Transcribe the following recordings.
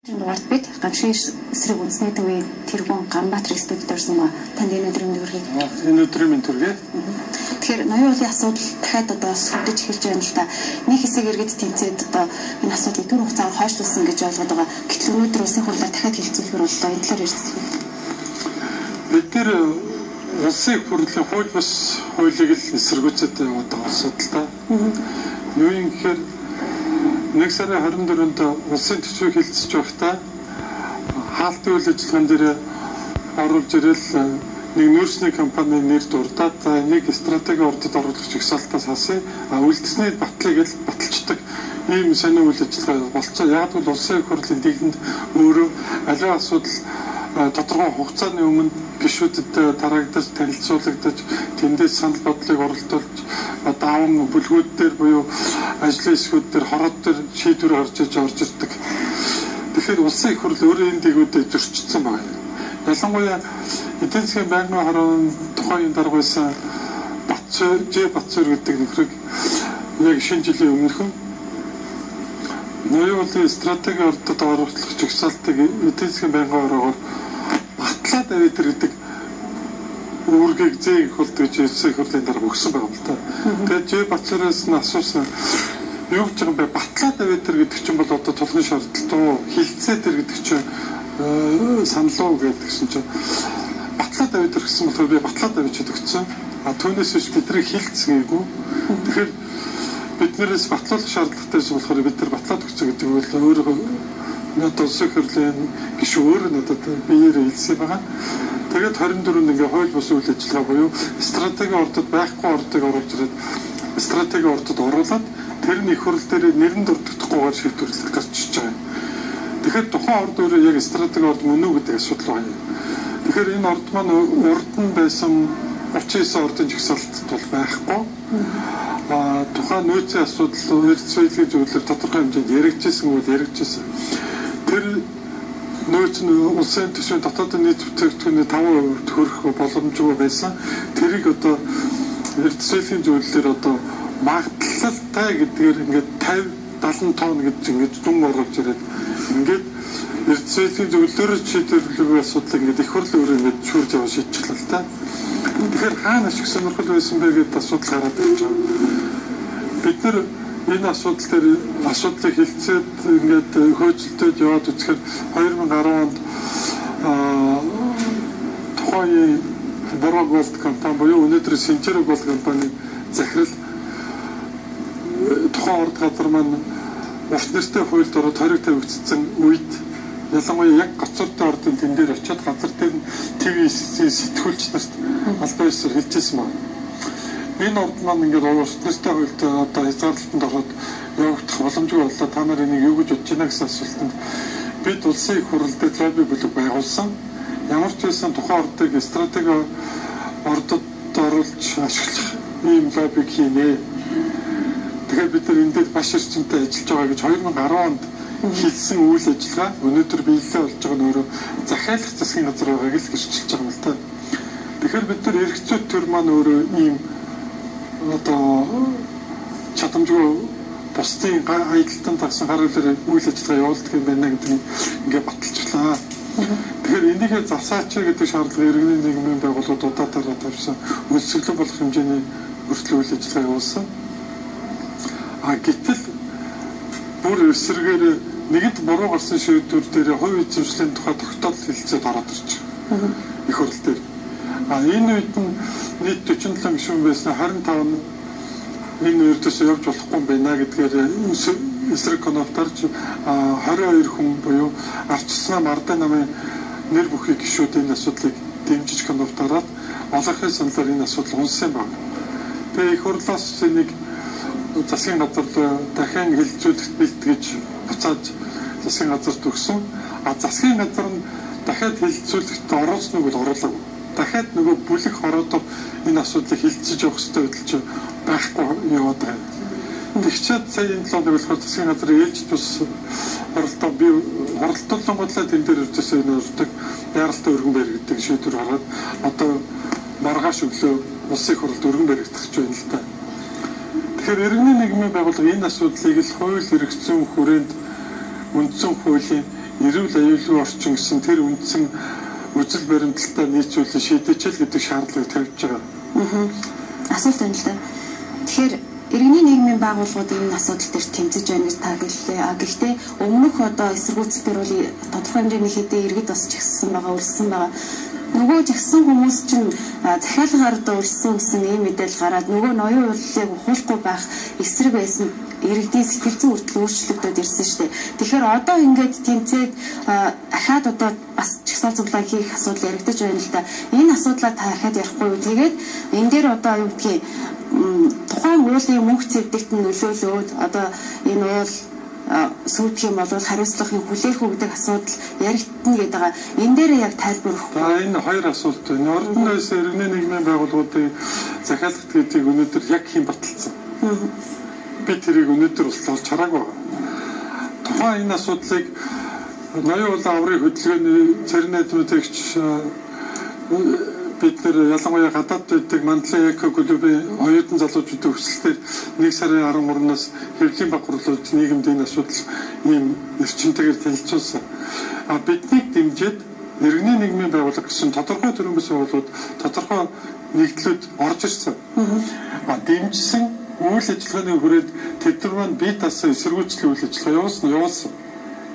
Дугаарт бид гамшигын эсрэг үндэсний төвийн тэргуун Ганбаатар студид орсон ба танд энэ өдрийн төргийг. Энэ өдрийн минь төргээ. Тэгэхээр ноён уулын асуудал дахиад одоо сүрдэж эхэлж байна л да. Нэг хэсэг иргэд тэмцээд одоо энэ асуудлыг түр хугацаагаар хойшлуулсан гэж ойлгоод байгаа. Гэтэл өнөөдөр улсын хурлаар дахиад хэлэлцүүлэхээр боллоо. Энэ талаар ярьсан. Бид нэр улсын хурлын хууль бус хуулийг л эсэргүүцээд яваад байгаа асуудал та. Юу юм гэхээр 1 сарын 24-нд улсын төсвийг хэлэлцэж байхдаа хаалтын үйл ажиллагаан дээр оруулж ирэл нэг нөөцний компани нэр дурдаад нэг стратеги урдад оруулах жагсаалтаас хасъя. Үлдсэний батлыг л баталцдаг ийм сони үйл ажиллагаа болцоо. Яг бол улсын хурлын дэгэнд өөрөө аливаа асуудал тодорхой хугацааны өмнө гишүүдэд тараагдаж танилцуулагдаж тэндээс санал бодлыг оролдуулж даавн бүлгүүд дээр буюу ажлын хэсгүүд дээр хороод дээр шийдвэр орж ирдэг. Тэгэхээр улсын их хурл өөрөө энэ дээгүүдэд зөрчилсөн байна. Ялангуяа эдийн засгийн байнгын хорооны тухайн дарга байсан Батцуур гэдэг нөхрийг яг шинэ жилийн өмнөхөн ноён уулын стратеги урдад оруулах жагсаалтыг эдийн засгийн байнгын хороогоор батлаад авъя гэдэг үүргийг зээг хөлт гэж улсын их хурлын дарга өгсөн байгаа юм л та. Тэгээд Батцуураас нь асуусан юу гэж байгаа бэ? Батлаад авъя гэдэг чинь бол одоо тулгын шаардлага хилцээ тэр гэдэг чинь саналуу гэдгсэн чинь батлаад авъя гэсэн болохоор би батлаад авъя гэж өгсөн. Түүнээс биш бидний хилцгээгүй. Тэгэхээр биднээс батлуулах шаардлагатайс болохоор бид нар батлаад өгсөн гэдэг бол өөрөө надад улсын их хурлын гишүүн өөрөө надад биеэр хэлсэн байгаа. Тэгээд 24-нд ингээ хууль бус үйл ажиллагаа буюу стратеги урдад байхгүй урдыг оруулж ирээд стратеги урдад оруулаад тэр нь их хурл дээр нэрэн дурддахгүйгээр шийдвэрлэх гарч иж байгаа. Тэгэхээр тухайн урд өөрөө яг стратеги урд мөн үү гэдэг асуудал байна. Тэгэхээр энэ урд маань урд нь байсан 39 урдын жагсаалтд бол байхгүй. Тухайн нөөцийн асуудал эрдэс соёлын зөвлөлөөр тодорхой хэмжээнд яригдчихсэн бол яригдчихсэн. Тэр нөөц нь улсын төсвийн дотоодын нийт бүтээгдэхүүний 5% хүрэх боломжгүй байсан. Тэрийг одоо эрдэс соёлын зөвлөлөөр одоо магадлалтай гэдгээр ингээд 50-70 тонн гэж ингээд дүн оруулж ирээд ингээд эрдэс соёлын зөвлөлөөр шийдвэрлэх асуудлыг ингээд их хурлын өөрөө ингээд шүүрж яваа шийдчихлээ л та. Тэгэхээр хаана ашиг сонирхол байсан бэ гэдэг асуудал гараад ирж байгаа. Бид нар энэ асуудал дээр асуудлыг хэлцээд ингээд хөөцөлтөд яваад үзэхээр 2010 онд тухайн Бороо голд компани буюу өнөөдөр Синчеро голд компани захирал тухайн урд газар маань урт нэртэй хуульд ороод хориг тавигдсан үед ялангуяа яг гоцортой ордын тэн дээр очиод газар дээр ТВ-ийн сэтгүүлч нарт албан ёсоор хэлжсэн байна. Энэ урд маань ингээд урт нэртэй хуульд одоо хязгаарлалтанд ороод явагдах боломжгүй боллоо. Та нар энийг юу гэж бодож байна гэсэн асуултанд бид улсын их хурлд лобби бүлэг байгуулсан. Ямар ч байсан тухайн ордыг стратеги ордод оруулж ашиглах ийм лоббиг хийнэ. Тэгэхээр бид нар энэ дээр баш эрчимтэй ажиллаж байгаа гэж 2010 онд хийсэн үйл ажиллагаа өнөөдөр биелэлээ болж байгаа нь өөрөө захиалах засгийн газар байгааг л гэрчилж байгаа юм л та. Тэгэхээр бид нар эрх зүйн төр маань өөрөө ийм одоо чадамжгүй бусдын аялалтанд тагсан харуулаар үйл ажиллагаа явуулдаг юм байна гэдгийг ингээд баталчихлаа. Тэгэхээр энийгээ засаач гэдэг шаардлага иргэний нийгмийн байгууллагууд удаатаараа тавьсан үйлчлэг болох хэмжээний өрсөлдөөн үйл ажиллагаа явуулсан. Гэтэл бүр эсрэгээр нэгэнт буруу гарсан шийдвэр дээр хувь эзэмшлийн тухай тогтоол хэлцээд ороод ирж байгаа. Их хурл дээр. Энэ үед нь нийт 47 гишүүн байсан 25 нь энэ үрдээс явж болохгүй юм байна гэдгээр эсрэг конвертарч 22 хүн буюу арчснаа мардаа намын нэр бүхий гишүүд энэ асуудлыг дэмжиж конвертараад олонхын саналаар энэ асуудал унсан байна. Тэгээ их хурлаас нэг засгийн газар дахин хэлэлцүүлэлт бэлтгэж буцааж засгийн газарт өгсөн. Засгийн газар нь дахиад хэлэлцүүлэлт оруулсныг бол оруулаагүй. Дахиад нөгөө бүлэг хороодоо энэ асуудлыг хэлэлцэж явах хэрэгтэй байдал чинь байхгүй яваад байна. Тэгчээд сая энэ 7 хоног болохоор засгийн газрын ээлж тус оролдоо би оролдуулангуудлаа тэн дээр иржсэн энэ урддаг яаралтай өргөн баригддаг шийдвэр гаргаад одоо маргааш өглөө улсын их хурлд өргөн баригдах гэж байна л та. Тэгэхээр иргэний нийгмийн байгууллага энэ асуудлыг л хууль эрх зүйн хүрээнд үндсэн хуулийн эрүүл аюулгүй орчин гэсэн тэр үндсэн үзэл баримталтаа нийцүүлэн шийдэж л гэдэг шаардлагыг тавьж байгаа. Асуулт байна л да. Тэгэхээр иргэний нийгмийн байгууллагууд энэ асуудал дээр тэмцэж байна гэж та гэлээ. Гэхдээ өмнөх одоо эсэргүүцэлтэр бол тодорхой хэмжээний хэдийн иргэд бас жагссан байгаа, өрссөн байгаа. Нөгөө жагссан хүмүүс чинь захиалгаар одоо өрссөн гэсэн ийм мэдээлэл гараад нөгөө ноён уулыг ухуулахгүй байх эсрэг байсан иргэдийн сэтгэл зүйн хүртэл өөрчлөгдөд ирсэн шүү дээ. Тэгэхээр одоо ингээд тэмцээд ахаад одоо бас чагсаал цуглаан хийх асуудал яригдаж байна л да. Энэ асуудлаа та ахаад ярихгүй юу? Тэгээд энэ дээр одоо юу гэдгийг тухайн уулын мөнх цэвдэгт нөлөөлөөд одоо энэ уул сүйтгэх юм бол хариуцлагын хүлээх үү гэдэг асуудал яригдана гэдэг байгаа. Энэ дээр яг тайлбар өгөх. Энэ хоёр асуулт байна. Ордон нөөц иргэний нийгмийн байгууллагуудыг захиалгах гэдгийг өнөөдөр яг хэн баталсан? Би тэрийг өнөөдөр устгуулж хараагүй байгаа. Тухайн энэ асуудлыг ноён уулын аврыг хөдөлгөөний цэрэг найдварлагч бид нэр ялангуяа гадаад байдаг Мандлын эко клубын оюутан залуучуудын хүсэлтээр 1 сарын 13-наас хэвлэлийн баг хурлууд нийгэмд энэ асуудал ийм эрчимтэйгээр танилцуулсан. Биднийг дэмжиж иргэний нийгмийн байгууллага гэсэн тодорхой төрлийн бас байгууллагууд тодорхой нэгдлүүд орж ирсэн. Дэмжсэн үйл ажиллагааны хүрээд тэд нар маань бие даасан эсэргүүцлийн үйл ажиллагаа явуулсан.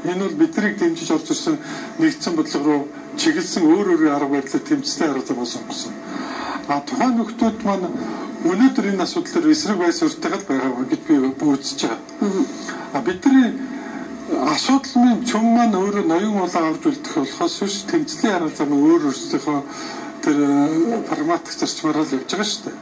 Энэ бол биднийг дэмжиж орж ирсэн нэгдсэн бодлого руу чиглэсэн өөр арга барилыг тэмцэлтэй арга замаа сонгосон. Тухайн нөхдүүд маань өнөөдөр энэ асуудлаар эсрэг байс өртөйгөл байгаа гэж би үзэж байгаа. Бидний асуудлын цөм маань өөрөө ноён уулаа авч үлдэх болохоос биш тэмцлийн арга замаа өөр өөрсдийнхөө тэр прагматик зарчмаараа л явж байгаа шүү дээ.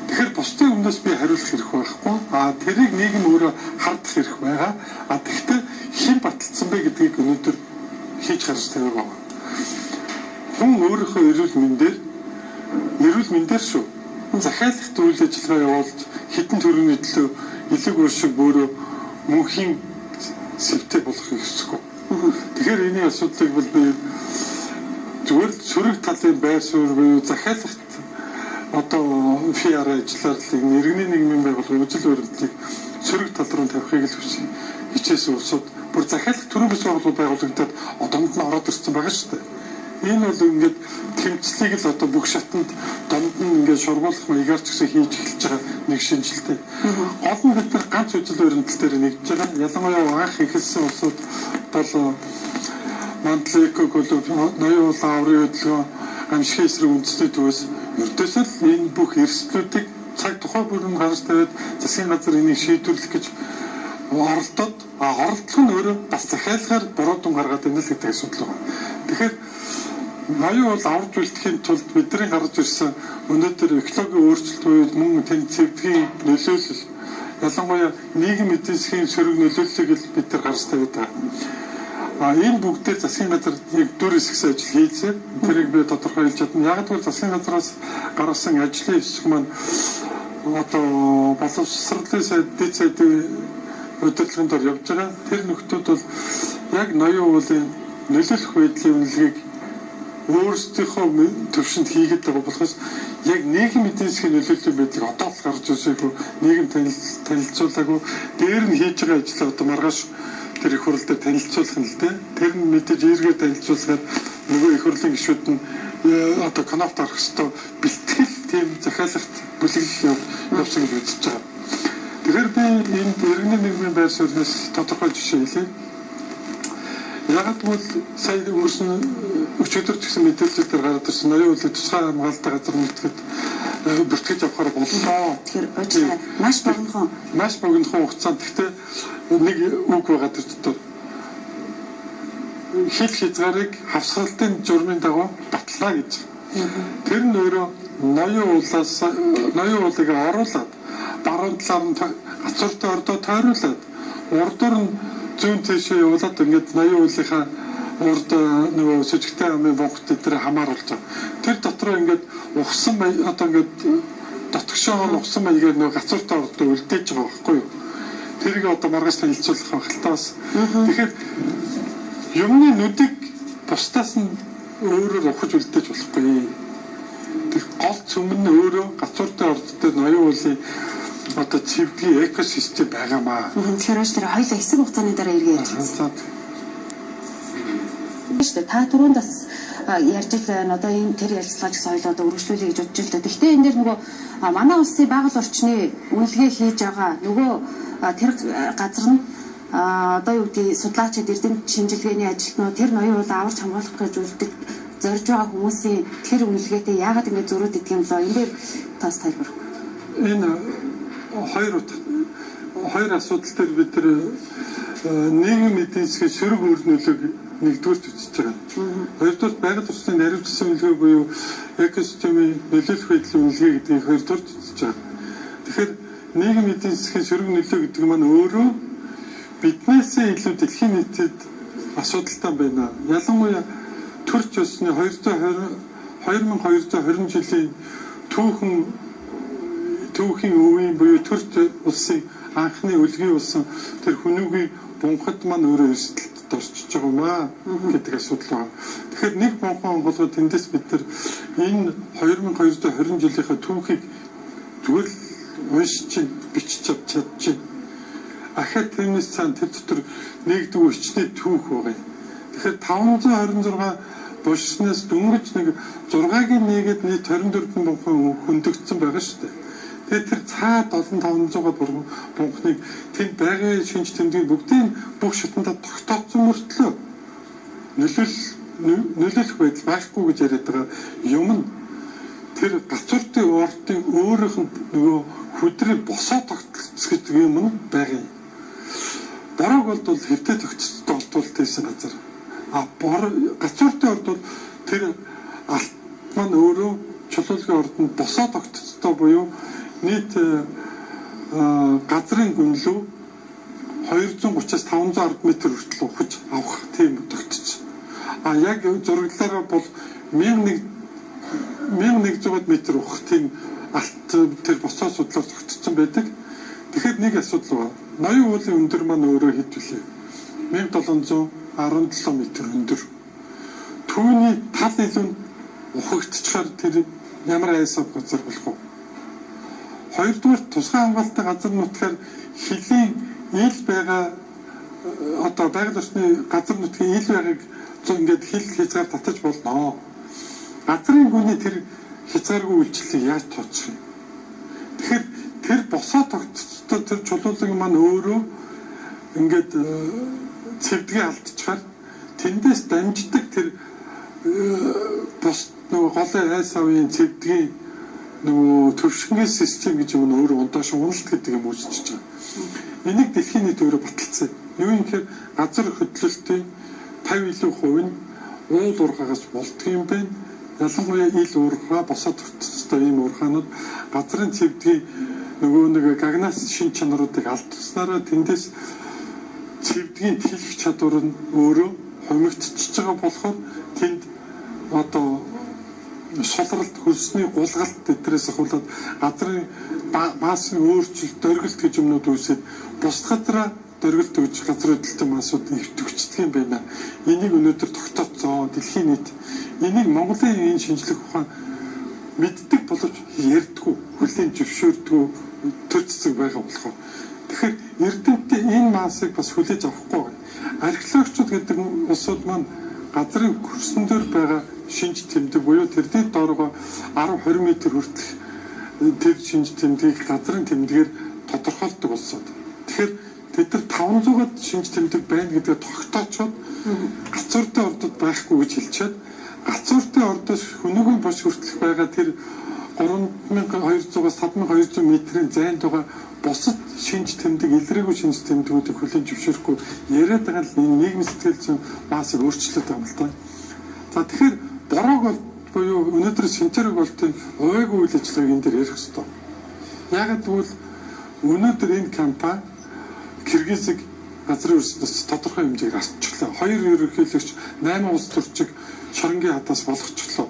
Тэгэхээр бусдын өмнөөс би хариулах хэрэг байхгүй. Тэрийг нийгэм өөрөө хардах хэрэг байгаа. Тэгэхдээ хэн баталсан бэ гэдгийг өнөөдөр хийж харж тавиаг байна. Хүн өөрийнхөө эрүүл мэндээр шүү. Захиалгт үйл ажиллагаа явуулж хэдэн төрөний төлөө элэг уушиг өөрөө мөнхийн сэвтэй болохыг хүсэхгүй. Тэгэхээр энэ асуудлыг бол би зүгээр сөрөг талын байр суурь буюу захиалгт одоо PR ажиллагааг иргэний нийгмийн байгууллагын үзэл баримтлалыг сөрөг тал руу тавихыг л хүсье. Хичээс улсууд бүр захиалгах төрийн бас байгууллагуудад одонд нь ороод ирсэн байгаа шүү дээ. Энэ бол ингээд тэмцлийг л одоо бүх шатанд донд нь ингээд шургуулах маягаар ч гэсэн хийж эхэлж байгаа нэг шинжилтэй. Гол нь бид нар ганц үзэл баримтлал дээр нэгж байгаа. Ялангуяа анх эхэлсэн улсууд бол Мандлын эко клуб, ноён уулын аврын хөдөлгөөн, амжихын эсрэг үндэсний төвөөс ердөөсөө л энэ бүх эрсдлүүдийг цаг тухай бүрэн гаргаж тавиад засгийн газар энийг шийдвэрлэх гэж оролдоод оролдлого нь өөрөө бас захиалгаар буруу дүн гаргаад байна л гэдэг асуудал байна. Тэгэхээр ноён уул аварж үлдэхийн тулд бидний гаргаж ирсэн өнөөдөр экологийн өөрчлөлт буюу мөн тэнд цэвдгийн нөлөөлөл ялангуяа нийгэм эдийн засгийн сөрөг нөлөөллийг л бид нар гаргаж тавиад байгаа. Энэ бүгдээр засгийн газар нэг дөрөс хэсэг ажил хийлээ. Тэрийг би тодорхой хэлж чадна. Яг л засгийн газраас гаргасан ажлын хэсэг маань одоо боловсролын сайдын удирдлагын дор явж байгаа. Тэр нөхдүүд бол яг ноён уулын нөлөөлөх байдлын үнэлгээг өөрсдийнхөө төвшөнд хийгээд байгаа болохоос яг нийгэм эдийн засгийн нөлөөллийн байдлыг одоо л гарч ирсэйгүй нийгэм танилцуулаагүй дээр нь хийж байгаа ажлаа одоо маргааш тэр их хурлд танилцуулах нь л дээ. Тэр нь мэдээж эргээ танилцуулахад нөгөө их хурлын гишүүд нь одоо конопт арах хэвээр бэлтгэл тийм захиалгат бүлэглэл явсан гэж үзэж байгаа. Тэгэхээр би энэ иргэний нийгмийн байр суурьнаас тодорхой жишээ хэлье. Яг бол сая өнгөрсөн өчигдөр ч гэсэн мэдээлэлээр гараад ирсэн ноён уулын тусгай хамгаалалтын газар нэгтгэд бүртгэж авахаар боллоо. Тэгэхээр маш богинохон хугацаанд гэхдээ нэг үг байгаа тэр дотор хил хязгаарыг хавсгалтын журмын дагуу батлаа гэж. Тэр нь өөрөө ноён уулыг оруулаад баруун талаар нь гацууртай ордоо тойруулаад урдуур нь зүүн тийшээ явуулаад ингээд ноён уулынхаа урд нөгөө сүжигтэй амын бонгот дээр хамааруулж байгаа. Тэр дотроо ингээд ухсан одоо ингээд дотгошоо ухсан маягаар нөгөө гацууртай ордоо үлдээж байгаа байхгүй юу? Тэрийг одоо маргааш танилцуулах хангалттай бас. Тэгэхээр юмны нүдийг бусдаас нь өөрөөр ухаж үлдээж болохгүй. Тэр гол цөмөн нь өөрөө гацууртай орд дээр ноён уулын одоо цэвдгийн экосистем байгаамаа. Тэгэхээр тэр хоёул хэсэг хугацааны дараа эргээ ярьж байна. Штэ та түрүүнд бас ярьж байгаа одоо энэ тэр ярилцлагыг соёлоо одоо өргөжлүүлэе гэж бодож байна. Гэхдээ энэ дээр нөгөө манай улсын байгаль орчны үнэлгээ хийж байгаа нөгөө тэр газар нь одоо юу гэдгийг судлаачид эрдэмт шинжилгээний ажилтнууд тэр ноён уул аварч хамгаалах гэж үлддэг зорж байгаа хүмүүсийн тэр үнэлгээтэй яагаад ингэ зөрөөд идэх юм лөө энэ дээр тас тайлбар. Энэ хоёр асуудал дээр бид тэр нийгэм эдийн засгийн сөрөг үр нөлөөг нэгдүгээр үзэж байгаа. Хоёрдугаар байгаль орчны наривчлсан үнэлгээ буюу экосистемийн нөлөөлөх байдлын үнэлгээ гэдгийг хоёрдугаар үзэж байгаа. Тэгэхээр нийгэм эдийн засгийн сөрөг нөлөө гэдэг маань өөрөө биднээсээ илүү дэлхийн нийтэд асуудалтай байна. Ялангуяа төрч ёсны 2220 жилийн түүхийн өвийн буюу төрч улсын анхны үлгий болсон тэр хүнүүгийн бунхад маань өөрөө эрсдэлд орчиж байгаа юм аа гэдэг асуудал байна. Тэгэхээр нэг бунхан онгоолгоод тэндээс бид нар энэ 2220 жилийнхаа түүхийг зүгээр л уншиж бичиж чадчих. Ахад тэрнээс цаана тэр дотор нэгдүгээр хичнээн түүх байгаа юм. Тэгэхээр 526 булшнаас дөнгөж нэг 6-гийн нэгэд нийт 24 бунхан хөндөгдсөн байгаа шүү дээ. Тэгээд тэр цаад 7500-аад бунхныг тэнд байгаа шинж тэмдгийг бүгдийг бүх шатандаа тогтооцсон мөртлөө нөлөөлөх байдал байхгүй гэж яриад байгаа юм нь тэр гацууртын ордын өөрийнх нь нөгөө хүдрийг босоо тогтолцох юм нь байгаа юм. Борог бол хэвтэ тогтолцолт хийсэн газар. Гацууртын орд бол тэр алт маань өөрөө чулуулгын ордонд босоо тогтолцоо буюу нийт газрын гүнлүү 230-аас 510 м хүртэл ухаж авах тийм тогтцсон. Яг зураглалаараа бол 1100 м ухах тийм алт тэр босоо судлаар тогтцсон байдаг. Тэгэхээр нэг асуудал байна. Ноён уулын өндөр маань өөрөө хэд вүлээ? 1717 м өндөр. Түүний тал илүү ухагдчихаар тэр ямар айсав газар болох вэ? Хоёрдугаар тусгай хамгаалалтын газар нутгаар хилийн ил байгаа одоо байгаль орчны газар нутгийн ил байгааг ингээд хил хязгаар татаж болно. Газрын гүний тэр хязгааргүй үйлчлэлийг яаж тооцох юм? Тэгэхээр тэр босоо тогтцоо тэр чулуулын маань өөрөө ингээд цэвдгээ алдчихаар тэндээс дамждаг тэр бос нөгөө голын айс авийн цэвдгийн нөгөө төвшингийн систем гэж юм өөрөө ундааш уналт гэдэг юм үүсчихэж байгаа. Энийг дэлхийн нийт өөрөө баталсан. Юу юм гэхээр газар хөдлөлтийн 50% илүү нь уул уурхаагаас болдго юм байна. Ялангуяа ил уурхаа босоо тогтцтой ийм уурхаанууд газрын цэвдгийн нөгөө нэг гагнаас шин чанаруудыг алдснараа тэндээс цэвдгийн тэлэх чадвар нь өөрөө хомигдчихж байгаа болохоор тэнд одоо шалралт хөлсний гулгалт эдрээс ахуулаад газрын баасын өөрчлөлт дөргөлт гэж юмнууд үүсээд бус газраа дөргөлт өгч газар хөдлөлтийн маасууд нэвтгэгчдэг юм байна. Энийг өнөөдөр тогтооцсон дэлхийн нийт энийг Монголын энэ шинжлэх ухаан мэддэг боловч ярьдаггүй, хүлээн зөвшөөрдөггүй төр цэцэг байгаа болохоор. Тэгэхээр эрдэмтдээ энэ маасыг бас хүлээж авахгүй байна. Археологчид гэдэг улсууд маань газрын хөрсөн дээр байгаа шинж тэмдэг буюу тэрний дооргоо 10-20 м хүртэлх тэр шинж тэмдгийг газрын тэмдгээр тодорхойлдог болсон. Тэгэхээр тэд нар 500-аад шинж тэмдэг байна гэдгээ тогтоочоод гацууртын ордод байхгүй гэж хэлчихэд гацууртын ордоос хүнүүгийн бос хүртэлх байгаа тэр 3200-аас 5200 м-ийн зайд байгаа бусад шинж тэмдэг, илрээгүй шинж тэмдгүүдийг хүлээн зөвшөөрөхгүй яриад байгаа л нийгмийн сэтгэл зүйн маасыг өөрчлөлт байгаа юм л да. За тэгэхээр борог буюу өнөөдөр Синтерэг болтын ойгүй үйл ажиллагааг энэ дээр ярих хэрэгтэй. Яагаад гэвэл өнөөдөр энэ компани Киргизийг газрын өрсөлдөөс тодорхой хэмжээгээр ардчихлаа. Хоёр ерөнхийлөгч 8 улс төрчиг шоронгийн хатаас болгочихлоо.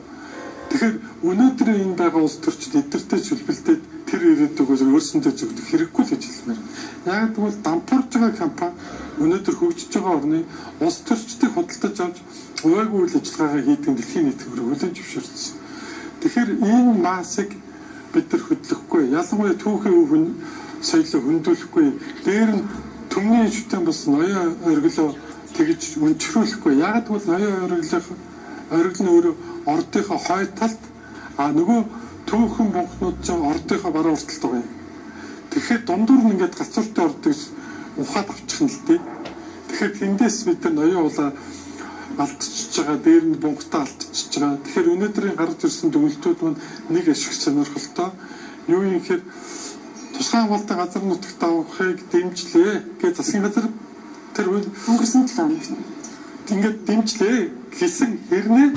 Тэгэхээр өнөөдөр энэ байгаа улс төрчид эдгэртэй сүлбэлдээд тэр ирээдүйгээс өөрсөндөө зөвлөх хэрэггүй л гэж хэлмээр. Яг тэгвэл дампуурж байгаа компани өнөөдөр хөгжиж байгаа орны улс төрчдийг худалдаж авч ойгүй үйл ажиллагаагаа хийдэг дэлхийн нийтээр хүлээн зөвшөөрсөн. Тэгэхээр энэ маасыг бид нар хөдлөхгүй. Ялангуяа түүхийн соёлоо хөндөөлөхгүй. Дээр нь төмний шүтэн бас ноён оргилоо тэгж өнчрүүлэхгүй. Яг бол ноён ориглын өөрөө ордынхоо хой талд нөгөө түүхэн бунхнууд ч ордынхоо баруун урталт байгаа юм. Тэгэхээр дундуур нь ингээд гацууртай ордог ухаад авчих нь л дээ. Тэгэхээр тэндээс бид нар ноён уулаа алдчихж байгаа, дээр нь бунхтаа алдчихж байгаа. Тэгэхээр өнөөдрийн гарч ирсэн дүгнэлтүүд маань нэг ашиг сонирхолтой. Юу юм гэхээр тусгай хамгаалалтын газар нутагт авахыг дэмжлээ гэж засгийн газар тэр өнгөрсөн 7 хоногт ингээд дэмжлээ гэсэн хэрнээ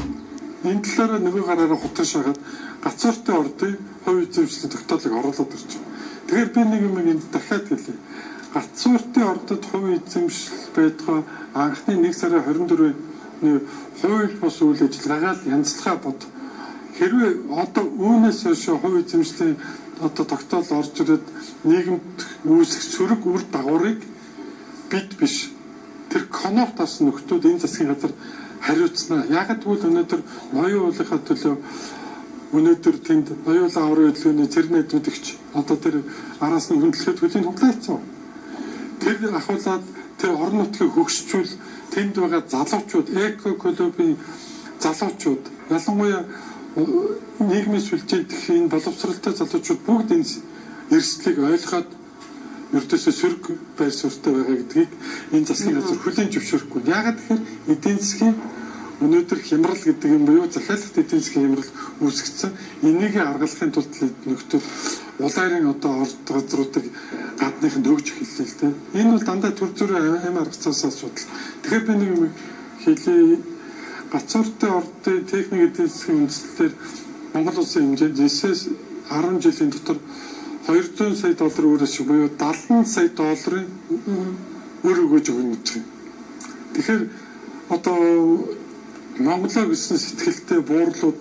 энэ талаараа нөгөө гараараа хутгаж шагаад гацууртай ордын хувь эзэмшлийн тогтоолыг оруулаад ирж байна. Тэгэхээр би нэг юм энд дахиад хэлье. Гацууртай ордод хувь эзэмшил байдгаа анхны 1 сарын 24-ний хууль бус үйл ажиллагаагаар янзлахаа бод. Хэрвээ одоо үүнээс хойш хувь эзэмшлийн одоо тогтоол орж ирээд нийгэмд үүсэх сөрөг үр дагаврыг бид биш тэр конорт асан нөхдүүд энэ засгийн газар хариуцна. Яг тэгвэл өнөөдөр ноён уулынхаа төлөө өнөөдөр тэнд ноён уулын аврын хөдөлгөөний цэрнэд үдэгч одоо тэр араас нь хөндлөхөд хөдөлгөөний тоглоомцсон. Тэр ахуулаад тэр орон нутгийг хөгшчүүл тэнд байгаа залуучууд эко клубын залуучууд ялангуяа нийгмийн сүлжээ дэх энэ боловсралтай залуучууд бүгд энэ эрсдлийг ойлгоод ердөөсөө сөрөг байр суурьтай байгаа гэдгийг энэ засгийн газар хүлээн зөвшөөрөхгүй. Яагаад гэхээр эдийн засгийн өнөөдөр хямрал гэдэг юм буюу захиалгат эдийн засгийн хямрал үүсгэсэн. Энийг аргалахын тулд нөхдөд улаарын одоо орд газруудыг гадныханд өгч эхэллээ л дээ. Энэ бол дандаа төр зүрийн амь аргацаас асуудал. Тэгэхээр би нэг юм хэлье. Гацууртай ордын техник эдийн засгийн үндэслэлээр Монгол улсын хэмжээнд 9-10 жилийн дотор $200 сая өрөөс буюу $70 сая өр өгөөж өгнө гэж байна. Тэгэхээр одоо Монголоо гэсэн сэтгэлтэй буурлууд